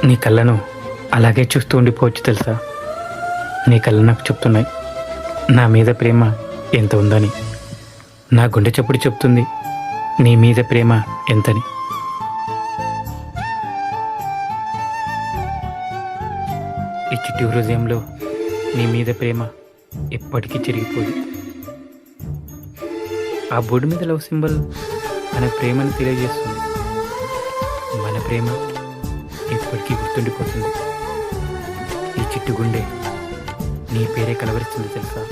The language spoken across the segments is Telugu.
నీ కళ్ళను అలాగే చూస్తూ ఉండిపోవచ్చు తెలుసా. నీ కళ్ళు నాకు చెప్తున్నాయి నా మీద ప్రేమ ఎంత ఉందని. నా గుండె చప్పుడు చెప్తుంది నీ మీద ప్రేమ ఎంతని. ఈ చిట్టి హృదయంలో నీ మీద ప్రేమ ఎప్పటికీ చెరిగిపోదు. ఆ బోర్డు మీద లవ్ సింబల్ మన ప్రేమను తెలియజేస్తుంది. మన ప్రేమ ఎప్పటికీ గుర్తుండిపోతుంది. ఈ చిట్టు గుండె నీ పేరే కలవరిస్తుంది తెలుసా.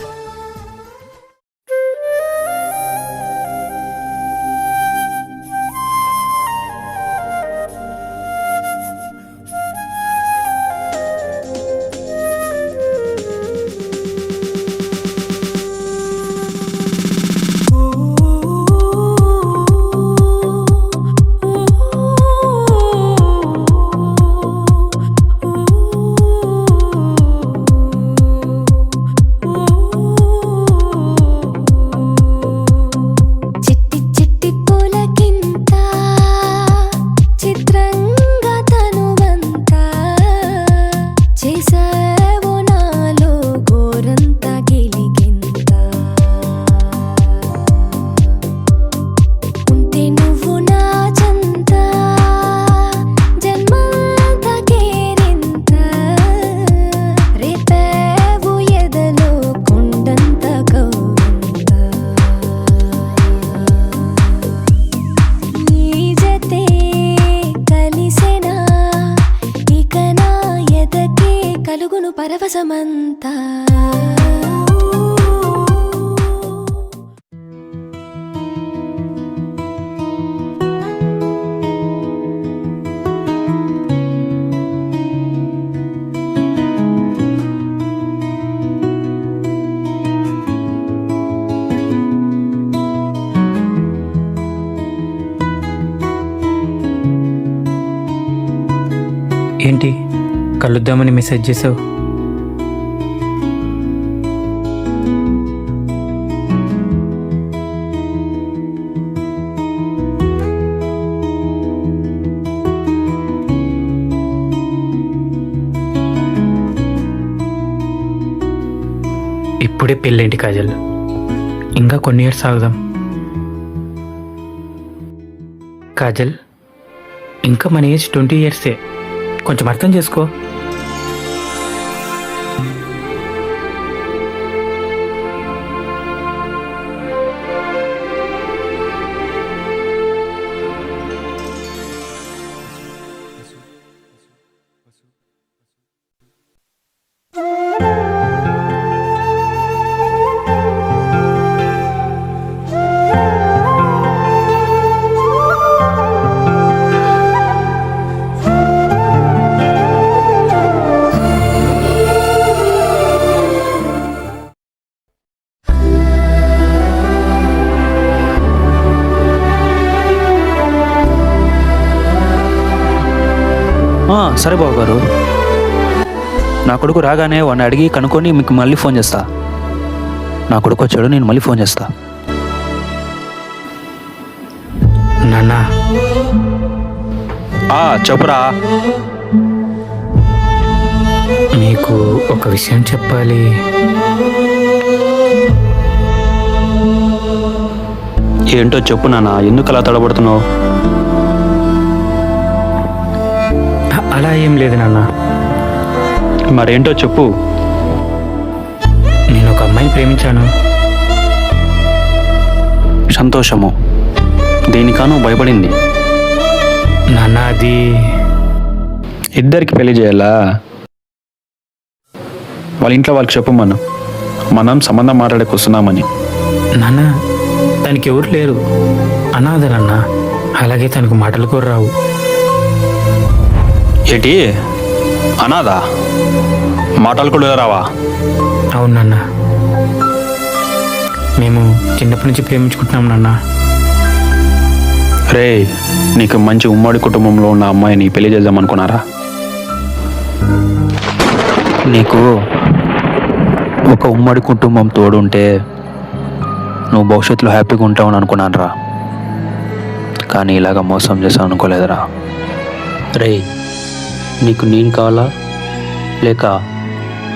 పరవశమంతా ఏంటి కలుద్దామని మెసేజ్ చేసావు? ఇప్పుడే పెళ్ళేంటి కాజల్, ఇంకా కొన్ని ఇయర్స్ ఆగుదాం. కాజల్, ఇంకా మన ఏజ్ 20 ఇయర్సే, కొంచెం అర్థం చేసుకో. సరే బాబు గారు, నా కొడుకు రాగానే వాడిని అడిగి కనుక్కొని మీకు మళ్ళీ ఫోన్ చేస్తా. నా కొడుకు వచ్చాడు, నేను మళ్ళీ ఫోన్ చేస్తా. నాన్నా, చెప్పురా. మీకు ఒక విషయం చెప్పాలి. ఏంటో చెప్పు నాన్న, ఎందుకు అలా తడబడుతున్నావు? అలా ఏం లేదు నాన్న. మరేంటో చెప్పు. నేను ఒక అమ్మాయిని ప్రేమించాను. సంతోషము. దేనికానో భయపడింది. నాన్న, అది ఇద్దరికి పెళ్లి చేయాలా? వాళ్ళ ఇంట్లో వాళ్ళకి చెప్పు, మనం సంబంధం మాట్లాడకు వస్తున్నామని. నాన్న, తనకి ఎవరు లేరు, అనాథ నాన్న. అలాగే తనకు మాటలు కూడా రావు. ఏంటి అనాథా? మాటలు కూడా రావా? అవును నాన్న, మేము చిన్నప్పటి నుంచి ప్రేమించుకుంటున్నాం నాన్న. రే, నీకు మంచి ఉమ్మడి కుటుంబంలో ఉన్న అమ్మాయిని పెళ్లి చేద్దాం అనుకున్నారా? నీకు ఒక ఉమ్మడి కుటుంబం తోడుంటే నువ్వు భవిష్యత్తులో హ్యాపీగా ఉంటావని అనుకున్నాను రా. కానీ ఇలాగ మోసం చేసావు అనుకోలేదురా. రే, నీకు నేను కావాలా లేక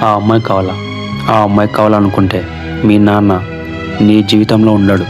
ఆ అమ్మాయి కావాలా? ఆ అమ్మాయి కావాలనుకుంటే మీ నాన్న నీ జీవితంలో ఉండడు.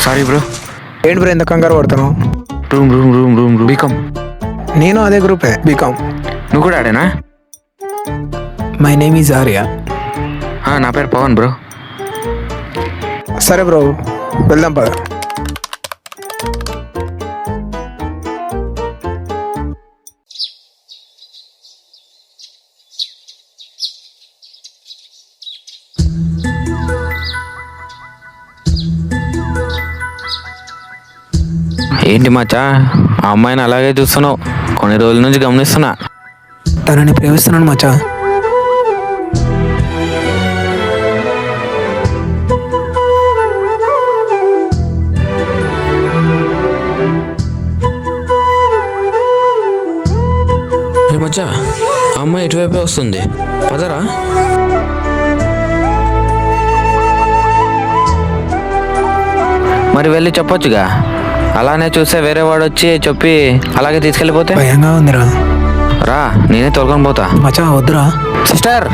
Sorry bro. ఏంటి బ్రో ఎంత కంగారు పడుతున్నావు? Room BCom. నేను అదే గ్రూపే బీకామ్. నువ్వు కూడా ఆడేనా? My name is Arya. నా పేరు పవన్ బ్రో. సరే బ్రో వెళ్దాం పద. ఏంటి మచ్చా ఆ అమ్మాయిని అలాగే చూస్తున్నావు? కొన్ని రోజుల నుంచి గమనిస్తున్నా. తనని ప్రేమిస్తున్నాను మచ్చా. మచ్చా ఆ అమ్మాయి ఎటువైపే వస్తుంది, పదరా. మరి వెళ్ళి చెప్పొచ్చుగా. అలానే చూస్తే వేరే వాడు వచ్చి చెప్పి అలాగే తీసుకెళ్ళిపోతే? భయంగా ఉందిరా. రా నేనే తొలకొని పోతా. మచ్చా వద్దురా. సిస్టర్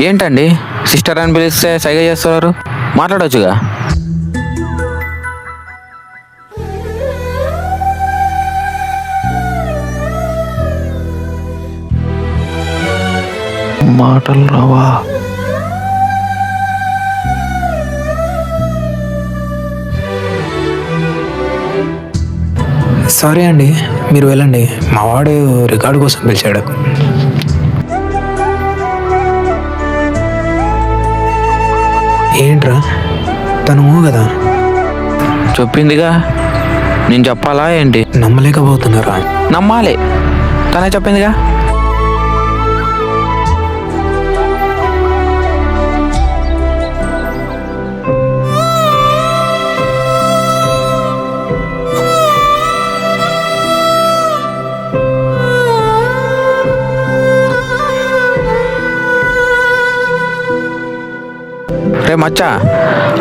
ఏంటండి సిస్టర్ అని పిలిస్తే సైగ చేస్తున్నారు? మాట్లాడవచ్చుగా. మాటలు రావా? సారీ అండి, మీరు వెళ్ళండి. మా వాడు రికార్డు కోసం పిలిచాడు. ఏంట్రా తను కదా చెప్పిందిగా, నేను చెప్పాలా ఏంటి? నమ్మలేకపోతున్నారా? నమ్మాలి, తనే చెప్పిందిగా. రే మచ్చా,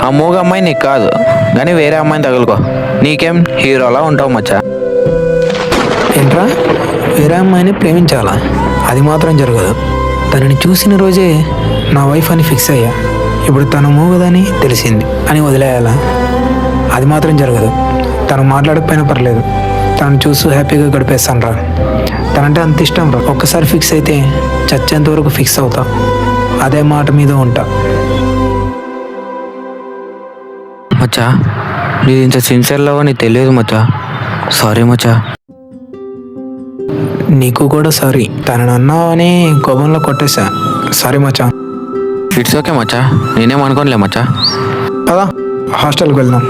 ఆ మూగ అమ్మాయి నీకు కాదు కానీ వేరే అమ్మాయిని తగులుకో, నీకేం హీరోలా ఉంటావు మచ్చా. ఏంట్రా వేరే అమ్మాయిని ప్రేమించాలా? అది మాత్రం జరగదు. తనని చూసిన రోజే నా వైఫ్ అని ఫిక్స్ అయ్యా. ఇప్పుడు తను మూగదని తెలిసింది అని వదిలేయాలా? అది మాత్రం జరగదు. తను మాట్లాడకపోయినా పర్లేదు, తను చూస్తూ హ్యాపీగా గడిపేస్తాను రా. తనంటే అంత ఇష్టం రా. ఒక్కసారి ఫిక్స్ అయితే చచ్చేంత వరకు ఫిక్స్ అవుతా. అదే మాట మీద ఉంటా. మచ్చా నీది ఇంత సిన్సియర్ లవ్ అని తెలియదు మచ్చా. సారీ మచ్చా. నీకు కూడా సారీ. తనని అన్నావని కోపంలో కొట్టేశా. Sorry Maccha. ఇట్స్ ఓకే మచ్చా, నేనేం అనుకోనిలే మచ్చా. పదా హాస్టల్కి వెళ్దాం.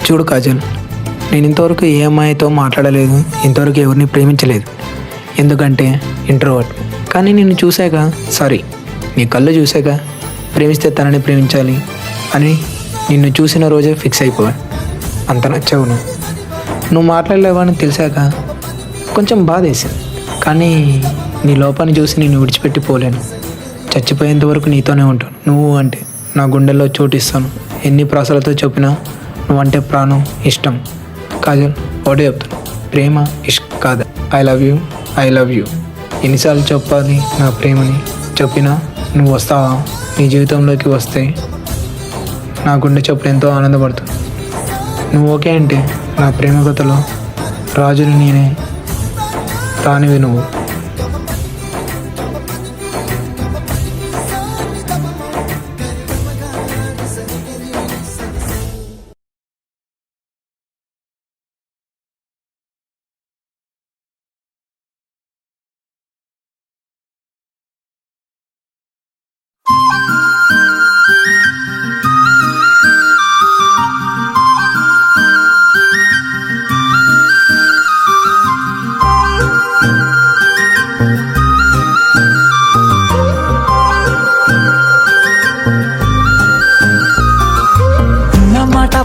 చూడు కాజల్, నేను ఇంతవరకు ఏ అమ్మాయితో మాట్లాడలేదు, ఇంతవరకు ఎవరిని ప్రేమించలేదు. ఎందుకంటే ఇంట్రోవర్ట్. కానీ నిన్ను చూశాక, సారీ నీ కళ్ళు చూశాక ప్రేమిస్తే తనని ప్రేమించాలి అని నిన్ను చూసిన రోజే ఫిక్స్ అయిపోయాను. అంత నచ్చావు నువ్వు. నువ్వు మాట్లాడలేవని తెలిసాక కొంచెం బాధేసింది. కానీ నీ లోపాన్ని చూసి నేను విడిచిపెట్టి పోలేను. చచ్చిపోయేంత వరకు నీతోనే ఉంటాను. నువ్వు అంటే నా గుండెల్లో చోటిస్తాను. ఎన్ని ప్రాసలతో చెప్పినా నువ్వంటే ప్రాణం, ఇష్టం. కాజల్ ఒకటే చెప్తాను, ప్రేమ ఇష్క్ కాదు. I love you, I love you. ఎన్నిసార్లు చెప్పాలి నా ప్రేమని? చెప్పినా నువ్వు వస్తావా? నీ జీవితంలోకి వస్తే నా గుండె చప్పుడు ఎంతో ఆనందపడుతుంది. నువ్వు ఓకే అంటే నా ప్రేమ కథలో రాజుని నేనే, రానివి నువ్వు.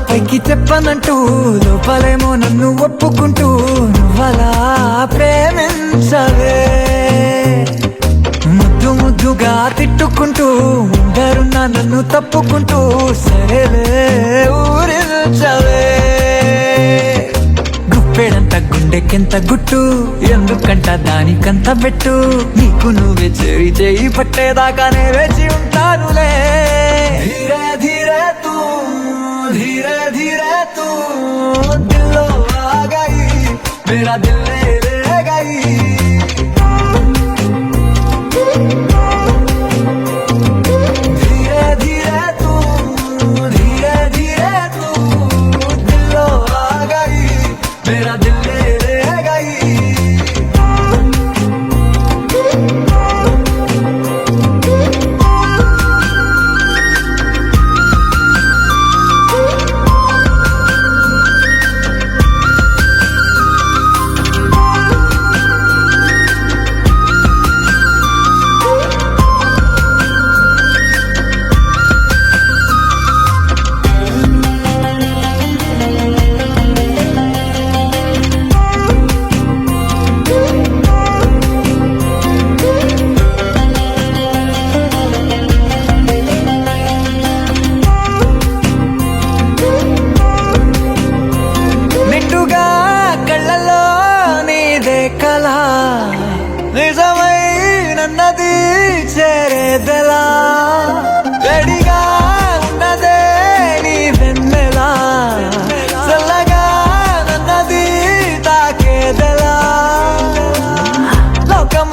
పైకి చెప్పనంటూ లోపలేమో నన్ను ఒప్పుకుంటూ నువ్వలా ప్రేమించవే. ముద్దు ముద్దుగా తిట్టుకుంటూ ఉండరున్నా నన్ను తప్పుకుంటూ సరేలే ఊరించవే. గుప్పెడంత గుండెకెంత గుట్టు, ఎందుకంట దానికంత పెట్టు. నీకు నువ్వే చేయి చేయి పట్టేదాకానే వేచి ఉంటానులే. ధీరే ధీరే తూ, धीरे धीरे तू दिलो आ गई, मेरा दिल ले गई. धीरे धीरे तू, धीरे धीरे तू दिलो आ गई, मेरा दिल ले गई.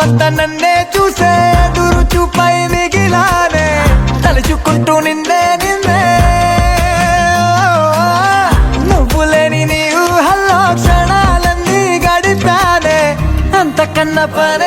అంత నన్నే చూసే ఎదురు చూపై మిగిలానే తలుచుకుంటూ నిన్నే నిన్నే నువ్వు లేని నీ ఊహల్లో క్షణాలన్నీ గడిపానే అంతకన్నా పనే